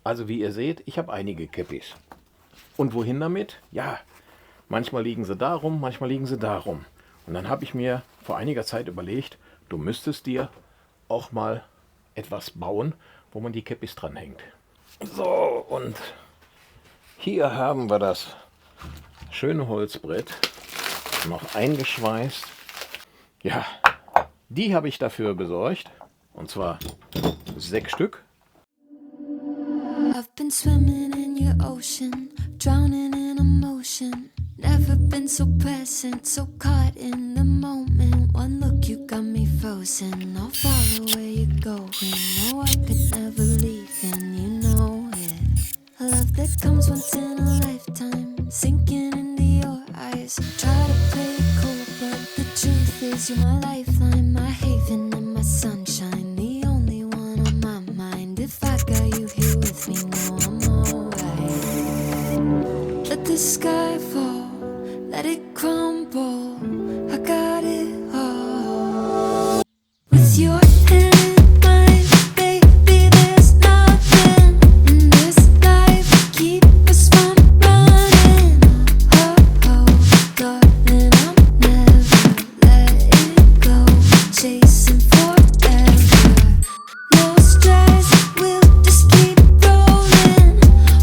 Also wie ihr seht, ich habe einige Käppis. Und wohin damit? Ja, manchmal liegen sie da rum, manchmal liegen sie da rum. Und dann habe ich mir vor einiger Zeit überlegt, du müsstest dir auch mal etwas bauen, wo man die Käppis dranhängt. So, und hier haben wir das schöne Holzbrett, noch eingeschweißt. Ja, die habe ich dafür besorgt, und zwar 6 Stück. I've been swimming in your ocean, drowning in emotion. Never been so present, so caught in the moment. One look, you got me frozen. I'll follow where you're going. No, I could never leave, and you know it. A love that comes once in a lifetime, sinking into your eyes. Try to play it cool, but the truth is you're my lifeline, my haven and my sunshine. The only one on my mind. If I got you here with me, no, I'm alright. Let the sky fall, let it crumble. I got it all. With your hand in mine, baby, there's nothing in this life to keep us from running. Oh, oh, darling, I'm never letting go, chasing forever. No stress, we'll just keep rolling.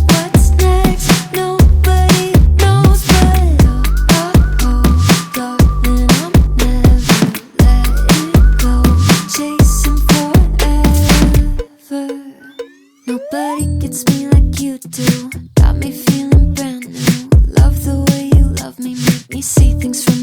What's next? Nobody knows, but oh, oh, darling, I'm never letting go, chasing forever. Nobody gets me like you do. Got me feeling brand new. Love the way you love me, make me see things from